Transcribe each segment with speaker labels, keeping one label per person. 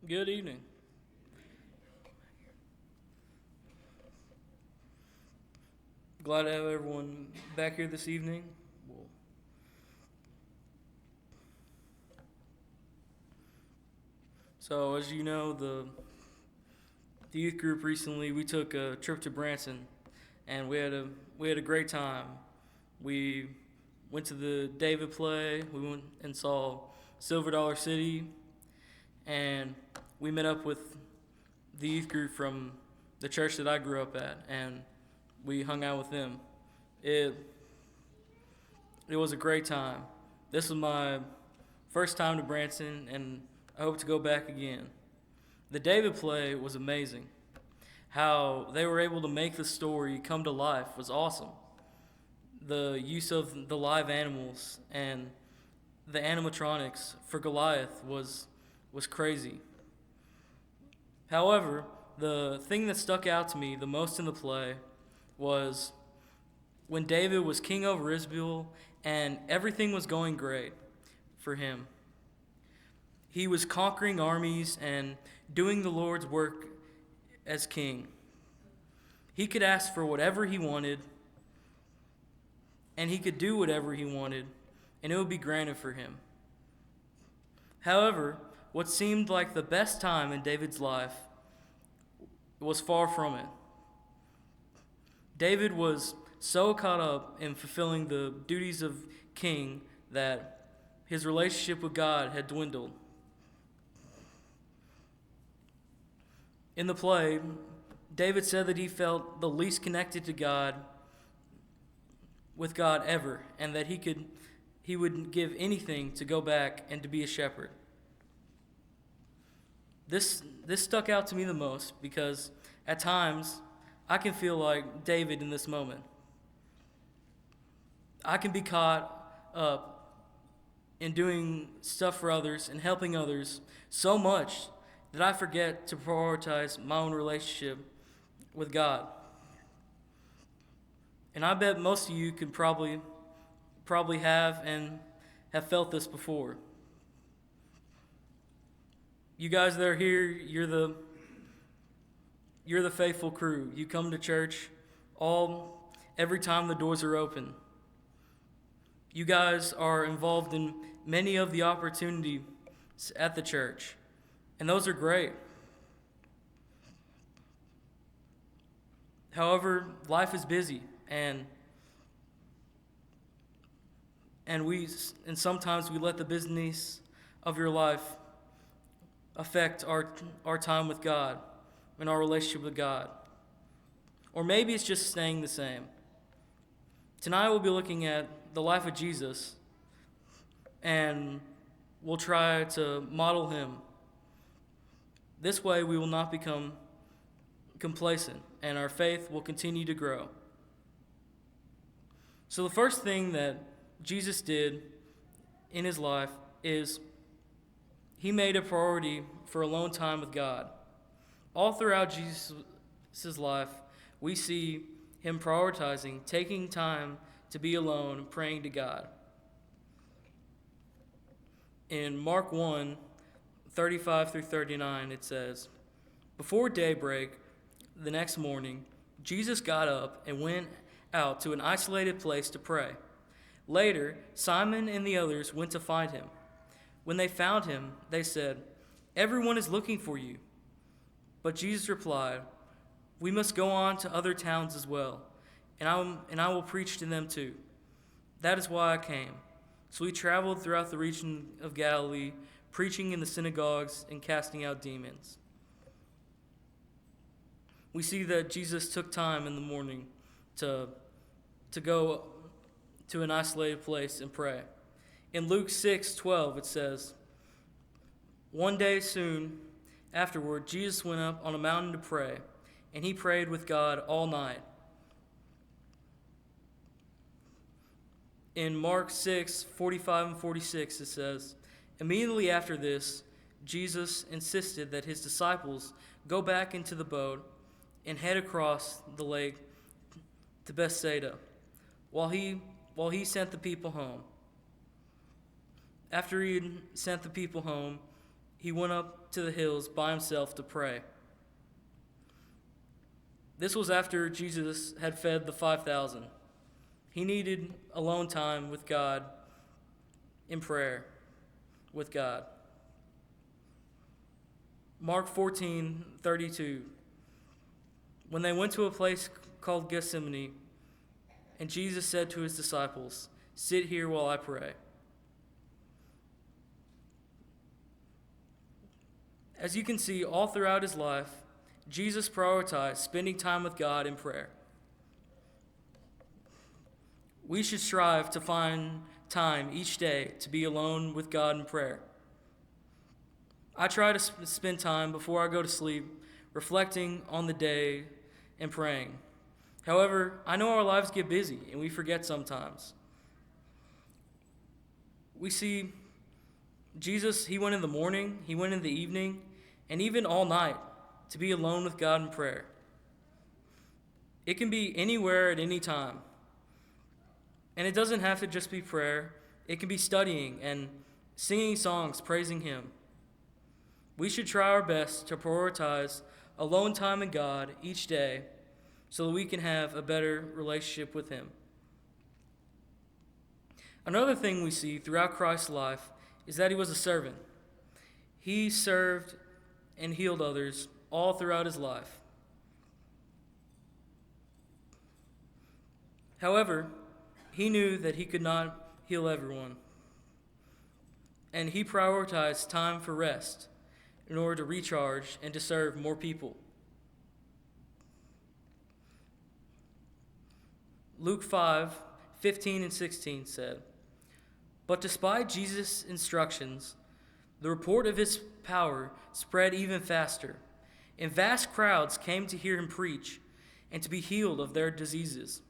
Speaker 1: Good evening. Glad to have everyone back here this evening. So, as you know, the youth group recently we took a trip to Branson, and we had a great time. We went to the David play. We went and saw Silver Dollar City, and we met up with the youth group from the church that I grew up at, and we hung out with them. It it was a great time. This was my first time to Branson, and I hope to go back again. The David play was amazing. How they were able to make the story come to life was awesome. The use of the live animals and the animatronics for Goliath was crazy. However, the thing that stuck out to me the most in the play was when David was king over Israel and everything was going great for him. He was conquering armies and doing the Lord's work as king. He could ask for whatever he wanted, and he could do whatever he wanted, and it would be granted for him. However, what seemed like the best time in David's life was far from it. David was so caught up in fulfilling the duties of king that his relationship with God had dwindled. In the play, David said that he felt the least connected to God with God ever, and that he would give anything to go back and to be a shepherd. This stuck out to me the most because at times I can feel like David in this moment. I can be caught up in doing stuff for others and helping others so much that I forget to prioritize my own relationship with God. And I bet most of you could probably have and have felt this before. You guys that are here, you're the faithful crew. You come to church every time the doors are open. You guys are involved in many of the opportunities at the church, and those are great. However, life is busy, and sometimes we let the business of your life affect our time with God and our relationship with God. Or maybe it's just staying the same. Tonight we'll be looking at the life of Jesus, and we'll try to model him. This way we will not become complacent, and our faith will continue to grow. So the first thing that Jesus did in his life is he made a priority for alone time with God. All throughout Jesus' life, we see him prioritizing, taking time to be alone, praying to God. In Mark 1:35 through 39, it says, "Before daybreak the next morning, Jesus got up and went out to an isolated place to pray. Later, Simon and the others went to find him. When they found him, they said, 'Everyone is looking for you.' But Jesus replied, 'We must go on to other towns as well, and I will preach to them too. That is why I came.' So he traveled throughout the region of Galilee, preaching in the synagogues and casting out demons." We see that Jesus took time in the morning to go to an isolated place and pray. In Luke 6:12, it says, "One day soon afterward, Jesus went up on a mountain to pray, and he prayed with God all night." In Mark 6:45 and 46, it says, "Immediately after this, Jesus insisted that his disciples go back into the boat and head across the lake to Bethsaida, while he sent the people home. After he had sent the people home, he went up to the hills by himself to pray. This was after Jesus had fed the 5,000. He needed alone time with God in prayer with God. Mark 14:32. When they went to a place called Gethsemane, and Jesus said to his disciples, "Sit here while I pray." As you can see, all throughout his life, Jesus prioritized spending time with God in prayer. We should strive to find time each day to be alone with God in prayer. I try to spend time before I go to sleep reflecting on the day and praying. However, I know our lives get busy and we forget sometimes. We see Jesus, he went in the morning, he went in the evening, and even all night to be alone with God in prayer. It can be anywhere at any time. And it doesn't have to just be prayer. It can be studying and singing songs, praising him. We should try our best to prioritize alone time in God each day so that we can have a better relationship with him. Another thing we see throughout Christ's life is that he was a servant. He served and healed others all throughout his life. However, he knew that he could not heal everyone, and he prioritized time for rest in order to recharge and to serve more people. Luke 5:15 and 16 said, "But despite Jesus' instructions, the report of his power spread even faster, and vast crowds came to hear him preach and to be healed of their diseases.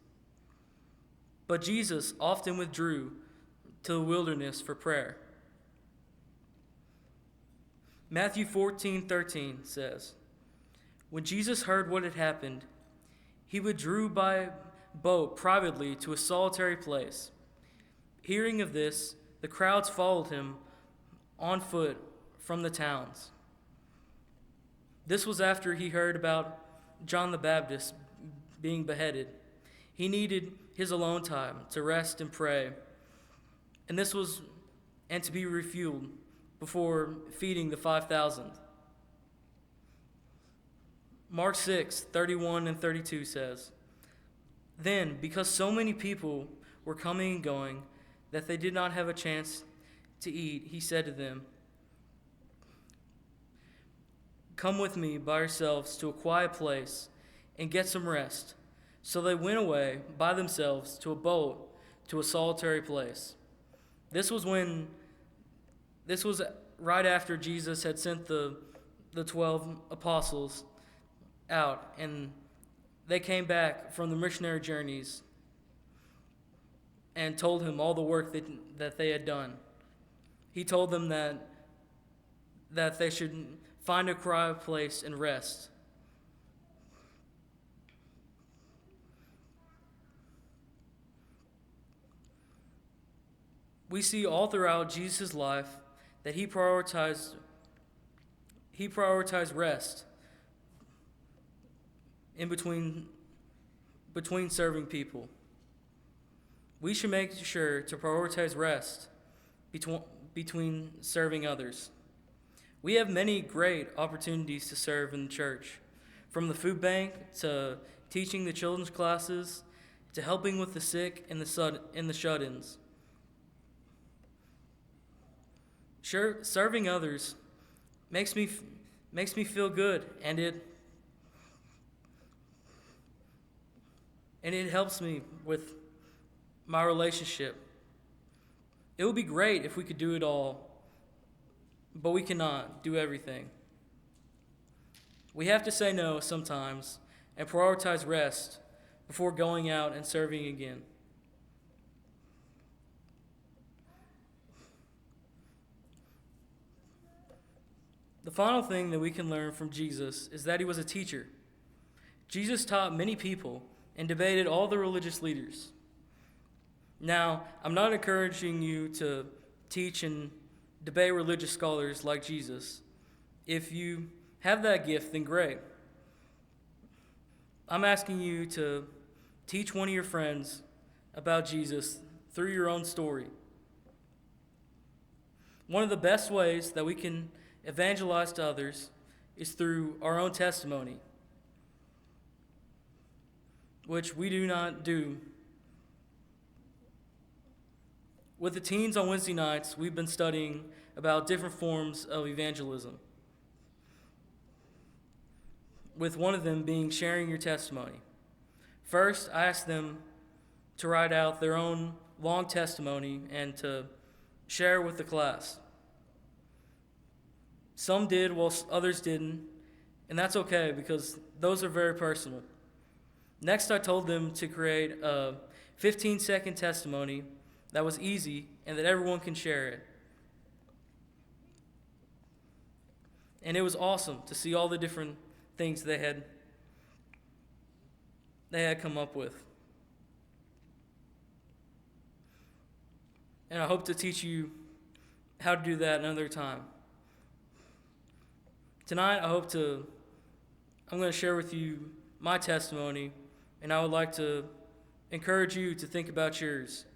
Speaker 1: But Jesus often withdrew to the wilderness for prayer." Matthew 14:13 says, "When Jesus heard what had happened, he withdrew by boat privately to a solitary place. Hearing of this, the crowds followed him on foot from the towns." This was after he heard about John the Baptist being beheaded. He needed his alone time to rest and pray, and to be refueled before feeding the 5,000. Mark 6:31 and 32 says, "Then, because so many people were coming and going that they did not have a chance to eat, he said to them, 'Come with me by yourselves to a quiet place and get some rest.' So they went away by themselves to a boat to a solitary place." This was right after Jesus had sent the 12 apostles out, and they came back from the missionary journeys and told him all the work that they had done. He told them that they should find a quiet place and rest. We see all throughout Jesus' life that he prioritized rest in between serving people. We should make sure to prioritize rest between serving others. We have many great opportunities to serve in the church, from the food bank to teaching the children's classes to helping with the sick and the shut-ins. Sure, serving others makes me feel good, and it helps me with my relationship. It would be great if we could do it all, but we cannot do everything. We have to say no sometimes and prioritize rest before going out and serving again. The final thing that we can learn from Jesus is that he was a teacher. Jesus taught many people and debated all the religious leaders. Now, I'm not encouraging you to teach and debate religious scholars like Jesus. If you have that gift, then great. I'm asking you to teach one of your friends about Jesus through your own story. One of the best ways that we can evangelize to others is through our own testimony, which we do not do. With the teens on Wednesday nights, we've been studying about different forms of evangelism, with one of them being sharing your testimony. First, I asked them to write out their own long testimony and to share with the class. Some did while others didn't, and that's okay because those are very personal. Next, I told them to create a 15-second testimony that was easy and that everyone can share it. And it was awesome to see all the different things they had come up with. And I hope to teach you how to do that another time. Tonight, I'm going to share with you my testimony, and I would like to encourage you to think about yours.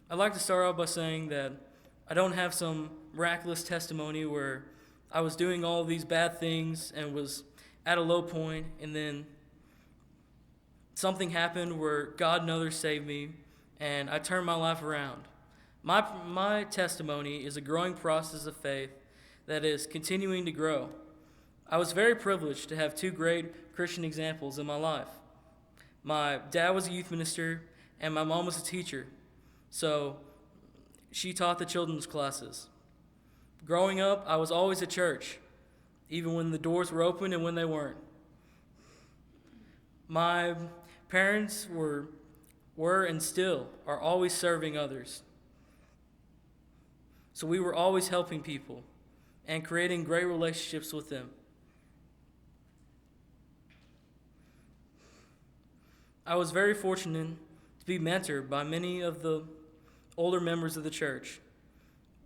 Speaker 1: I'd like to start out by saying that I don't have some miraculous testimony where I was doing all these bad things and was at a low point, and then something happened where God and others saved me, and I turned my life around. My testimony is a growing process of faith that is continuing to grow. I was very privileged to have two great Christian examples in my life. My dad was a youth minister, and my mom was a teacher. So she taught the children's classes. Growing up, I was always at church, even when the doors were open and when they weren't. My parents were and still are always serving others. So we were always helping people and creating great relationships with them. I was very fortunate to be mentored by many of the older members of the church,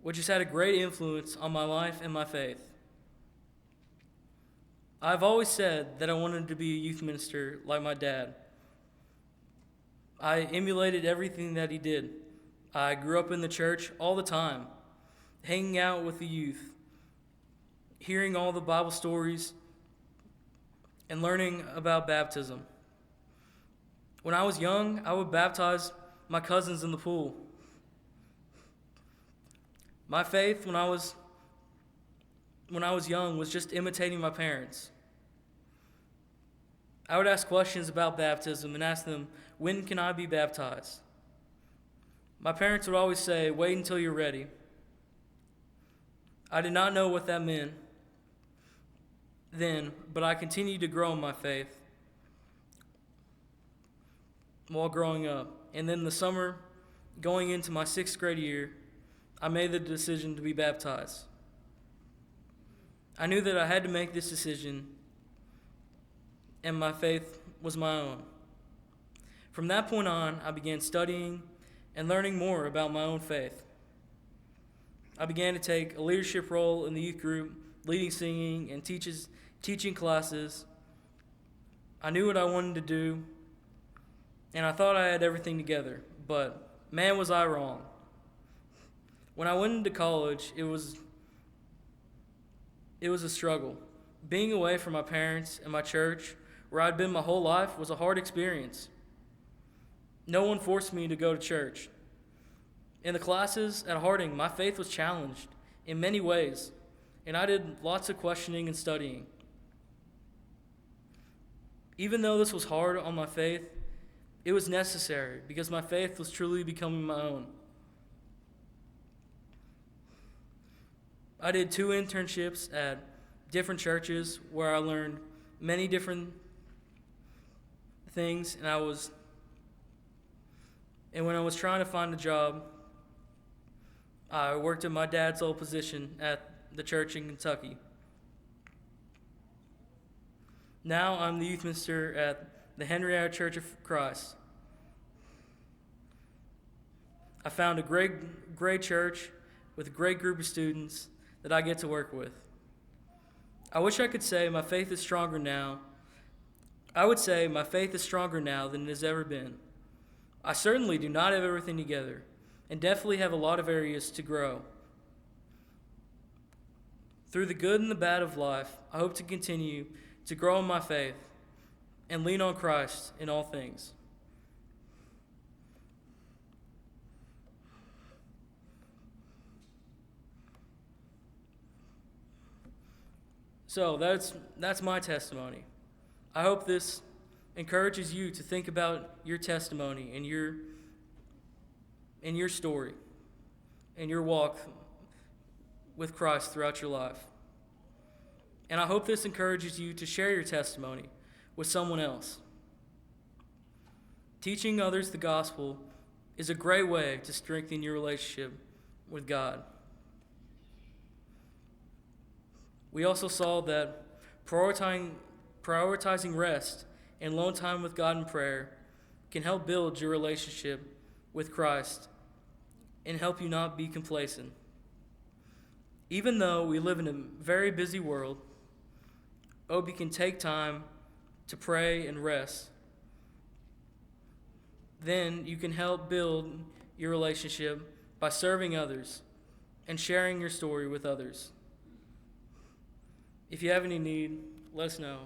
Speaker 1: which has had a great influence on my life and my faith. I've always said that I wanted to be a youth minister like my dad. I emulated everything that he did. I grew up in the church all the time, hanging out with the youth, hearing all the Bible stories, and learning about baptism. When I was young, I would baptize my cousins in the pool. My faith when I was young was just imitating my parents. I would ask questions about baptism and ask them, when can I be baptized? My parents would always say, wait until you're ready. I did not know what that meant then, but I continued to grow in my faith while growing up. And then the summer, going into my 6th grade year, I made the decision to be baptized. I knew that I had to make this decision, and my faith was my own. From that point on, I began studying and learning more about my own faith. I began to take a leadership role in the youth group, leading singing and teaching classes. I knew what I wanted to do, and I thought I had everything together, but man, was I wrong. When I went into college, it was a struggle. Being away from my parents and my church, where I'd been my whole life, was a hard experience. No one forced me to go to church. In the classes at Harding, my faith was challenged in many ways, and I did lots of questioning and studying. Even though this was hard on my faith, it was necessary because my faith was truly becoming my own. I did 2 internships at different churches where I learned many different things, and when I was trying to find a job, I worked at my dad's old position at the church in Kentucky. Now I'm the youth minister at the Henrietta Church of Christ. I found a great church with a great group of students that I get to work with. I wish I could say my faith is stronger now. I would say my faith is stronger now than it has ever been. I certainly do not have everything together, and definitely have a lot of areas to grow. Through the good and the bad of life, I hope to continue to grow in my faith and lean on Christ in all things. So that's my testimony. I hope this encourages you to think about your testimony and your story and your walk with Christ throughout your life. And I hope this encourages you to share your testimony with someone else. Teaching others the gospel is a great way to strengthen your relationship with God. We also saw that prioritizing rest and alone time with God in prayer can help build your relationship with Christ and help you not be complacent. Even though we live in a very busy world, I hope you can take time to pray and rest. Then you can help build your relationship by serving others and sharing your story with others. If you have any need, let us know.